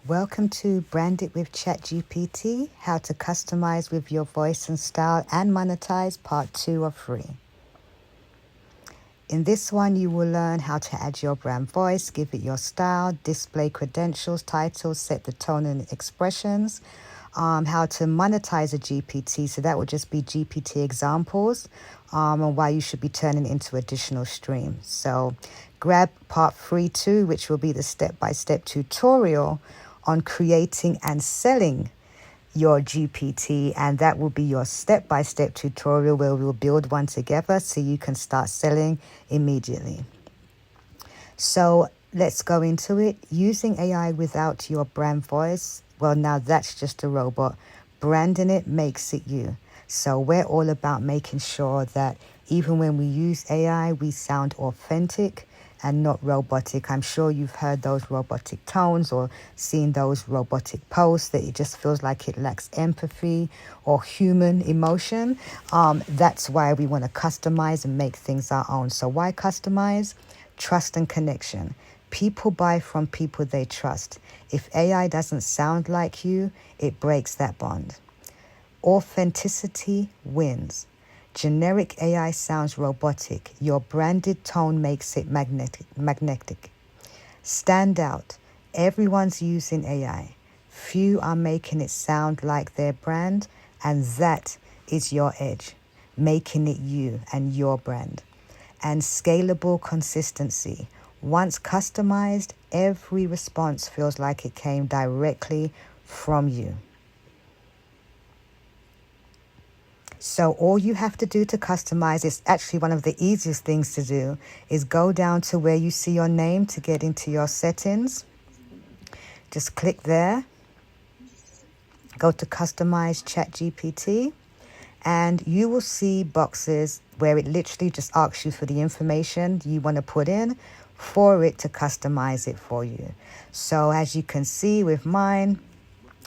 Welcome to Brand It with ChatGPT, how to customize with your voice and style and monetize part 2 of 3. In this one, you will learn how to add your brand voice, give it your style, display credentials, titles, set the tone and expressions, how to monetize a GPT. So that would just be GPT examples, and why you should be turning into additional streams. So grab part 3.2, which will be the step-by-step tutorial on creating and selling your GPT, and that will be your step-by-step tutorial where we'll build one together so you can start selling immediately. So let's go into it. Using AI without your brand voice, well, now that's just a robot. Branding it makes it you. So we're all about making sure that even when we use AI, we sound authentic and not robotic. I'm sure you've heard those robotic tones or seen those robotic posts that it just feels like it lacks empathy or human emotion. That's why we want to customize and make things our own. So why customize? Trust and connection. People buy from people they trust. If AI doesn't sound like you, it breaks that bond. Authenticity wins. Generic AI sounds robotic. Your branded tone makes it magnetic. Stand out. Everyone's using AI. Few are making it sound like their brand, and that is your edge, making it you and your brand. And scalable consistency. Once customized, every response feels like it came directly from you. So all you have to do to customize, is actually one of the easiest things to do, is go down to where you see your name to get into your settings. Just click there. Go to Customize ChatGPT. And you will see boxes where it literally just asks you for the information you want to put in for it to customize it for you. So as you can see with mine,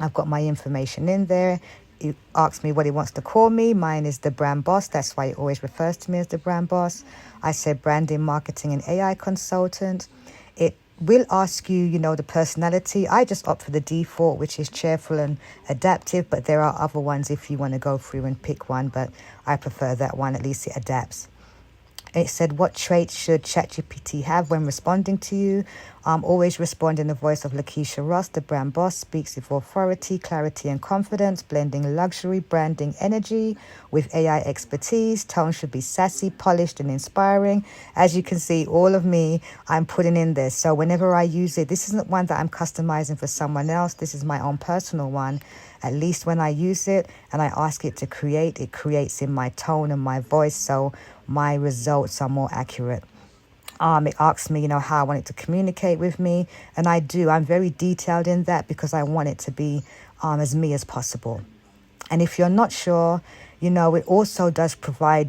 I've got my information in there. It asks me what it wants to call me. Mine is the brand boss. That's why it always refers to me as the brand boss. I said branding, marketing, and AI consultant. It will ask you, the personality. I just opt for the default, which is cheerful and adaptive, but there are other ones if you want to go through and pick one, but I prefer that one. At least it adapts. It said, what traits should ChatGPT have when responding to you? Always respond in the voice of Lakisha Ross, the brand boss, speaks with authority, clarity, and confidence, blending luxury branding energy with AI expertise. Tone should be sassy, polished, and inspiring. As you can see, all of me, I'm putting in this. So whenever I use it, this isn't one that I'm customizing for someone else. This is my own personal one. At least when I use it and I ask it to create, it creates in my tone and my voice, so my results are more accurate. It asks me, how I want it to communicate with me, and I do. I'm very detailed in that because I want it to be as me as possible. And if you're not sure, it also does provide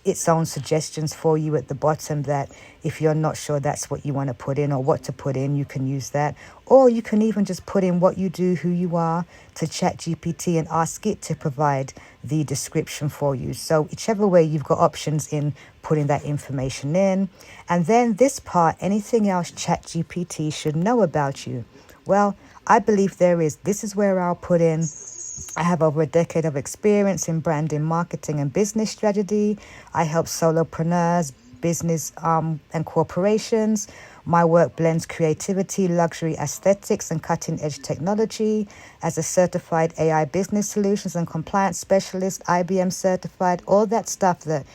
its own suggestions for you at the bottom, that if you're not sure that's what you want to put in or what to put in, you can use that. Or you can even just put in what you do, who you are, to ChatGPT and ask it to provide the description for you. So whichever way, you've got options in putting that information in. And then this part, anything else ChatGPT should know about you? Well, I believe there is. This is where I'll put in, I have over a decade of experience in branding, marketing, and business strategy. I help solopreneurs, business and corporations. My work blends creativity, luxury aesthetics, and cutting-edge technology. As a certified AI business solutions and compliance specialist, IBM certified, all that stuff that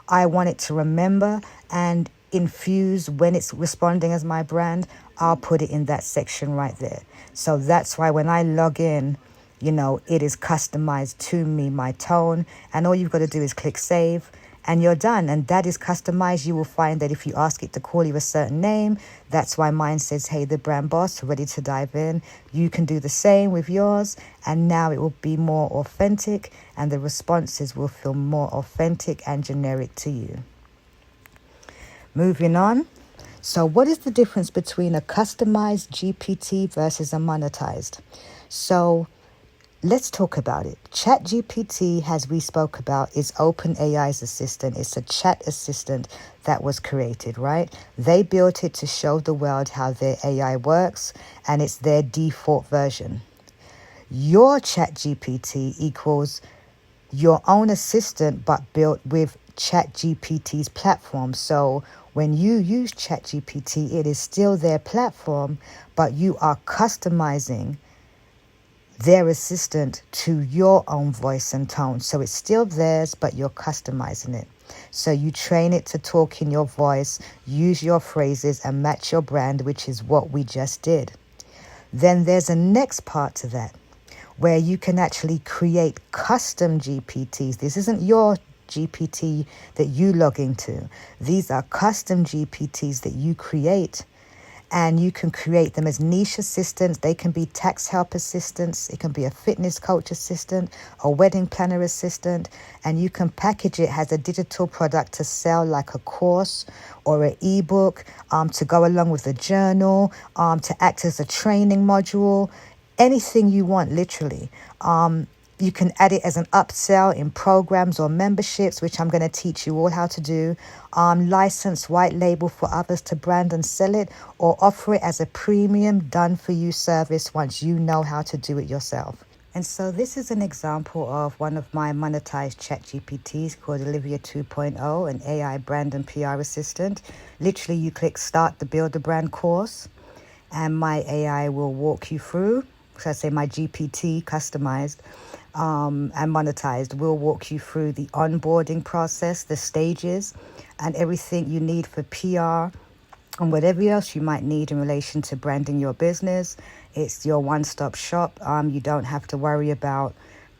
I want it to remember and infuse when it's responding as my brand, I'll put it in that section right there. So that's why when I log in, it is customized to me, my tone, and all you've got to do is click save and you're done. And that is customized. You will find that if you ask it to call you a certain name, that's why mine says, hey, the brand boss, ready to dive in. You can do the same with yours, and now it will be more authentic and the responses will feel more authentic and generic to you. Moving on. So what is the difference between a customized GPT versus a monetized? So Let's talk about it. ChatGPT, as we spoke about, is OpenAI's assistant. It's a chat assistant that was created, right? They built it to show the world how their AI works, and it's their default version. Your ChatGPT equals your own assistant, but built with ChatGPT's platform. So when you use ChatGPT, it is still their platform, but you are customizing their assistant to your own voice and tone. So it's still theirs, but you're customizing it. So you train it to talk in your voice, use your phrases, and match your brand, which is what we just did. Then there's a next part to that, where you can actually create custom GPTs. This isn't your GPT that you log into. These are custom GPTs that you create, and you can create them as niche assistants. They can be tax help assistants. It can be a fitness coach assistant, a wedding planner assistant, and you can package it as a digital product to sell, like a course or an ebook, to go along with a journal, to act as a training module, anything you want, literally. You can add it as an upsell in programs or memberships, which I'm going to teach you all how to do. License white label for others to brand and sell it, or offer it as a premium done-for-you service once you know how to do it yourself. And so this is an example of one of my monetized ChatGPTs called Olivia 2.0, an AI brand and PR assistant. Literally, you click Start the Build a Brand course, and my AI will walk you through. So I say my GPT customized and monetized will walk you through the onboarding process, the stages, and everything you need for PR and whatever else you might need in relation to branding your business. It's your one-stop shop. You don't have to worry about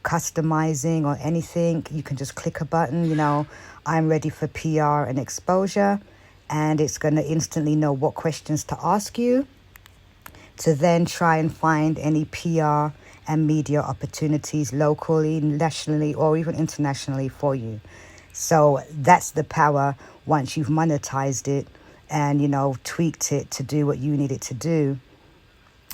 customizing or anything. You can just click a button, I'm ready for PR and exposure, and it's going to instantly know what questions to ask you to then try and find any PR and media opportunities locally, nationally, or even internationally for you. So that's the power once you've monetized it and, tweaked it to do what you need it to do,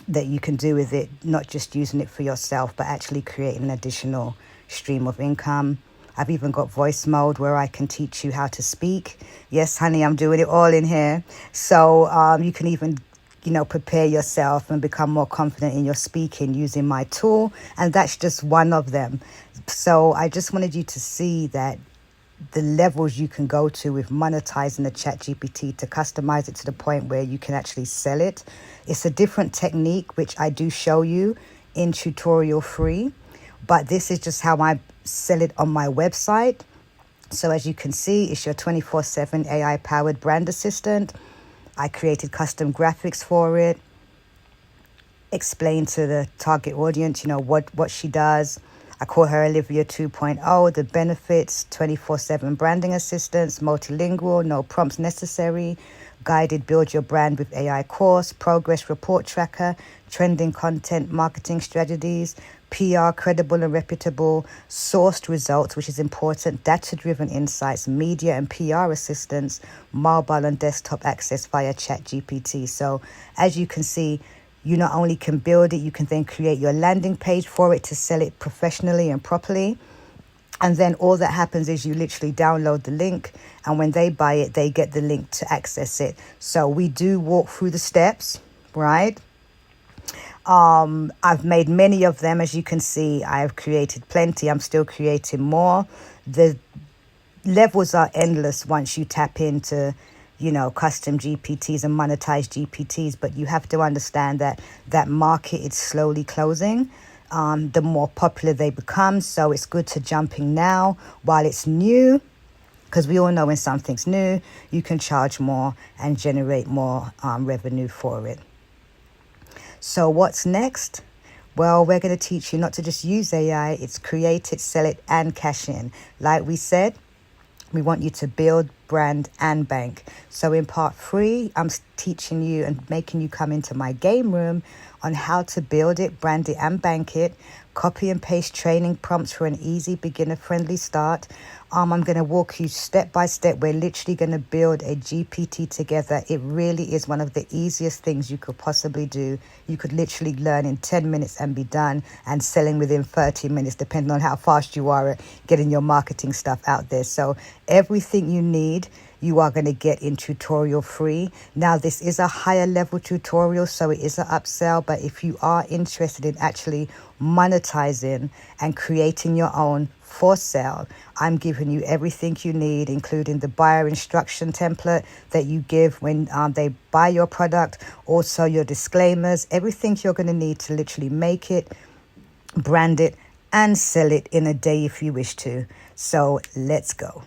that you can do with it, not just using it for yourself, but actually creating an additional stream of income. I've even got voice mode where I can teach you how to speak. Yes, honey, I'm doing it all in here. So you can even prepare yourself and become more confident in your speaking using my tool. And that's just one of them. So I just wanted you to see that the levels you can go to with monetizing the ChatGPT to customize it to the point where you can actually sell it. It's a different technique, which I do show you in tutorial free. But this is just how I sell it on my website. So as you can see, it's your 24/7 AI-powered brand assistant. I created custom graphics for it, explain to the target audience, what she does. I call her Olivia 2.0, the benefits, 24/7 branding assistance, multilingual, no prompts necessary, guided build your brand with AI course, progress report tracker, trending content, marketing strategies, PR, credible and reputable, sourced results, which is important, data-driven insights, media and PR assistance, mobile and desktop access via ChatGPT. So as you can see, you not only can build it, you can then create your landing page for it to sell it professionally and properly. And then all that happens is you literally download the link, and when they buy it, they get the link to access it. So we do walk through the steps, right? I've made many of them. As you can see, I've created plenty. I'm still creating more. The levels are endless once you tap into, custom GPTs and monetized GPTs. But you have to understand that market is slowly closing. The more popular they become. So it's good to jump in now while it's new, because we all know when something's new, you can charge more and generate more revenue for it. So what's next? Well, we're going to teach you not to just use AI, it's create it, sell it, and cash in. Like we said, we want you to build, brand, and bank. So in part 3, I'm teaching you and making you come into my game room on how to build it, brand it, and bank it. copy and paste training prompts for an easy beginner-friendly start. I'm going to walk you step by step. We're literally going to build a GPT together. It really is one of the easiest things you could possibly do. You could literally learn in 10 minutes and be done, and selling within 30 minutes, depending on how fast you are at getting your marketing stuff out there. So everything you need, you are going to get in tutorial free. Now, this is a higher level tutorial, so it is an upsell. But if you are interested in actually monetizing and creating your own for sale, I'm giving you everything you need, including the buyer instruction template that you give when they buy your product, also your disclaimers, everything you're going to need to literally make it, brand it, and sell it in a day if you wish to. So let's go.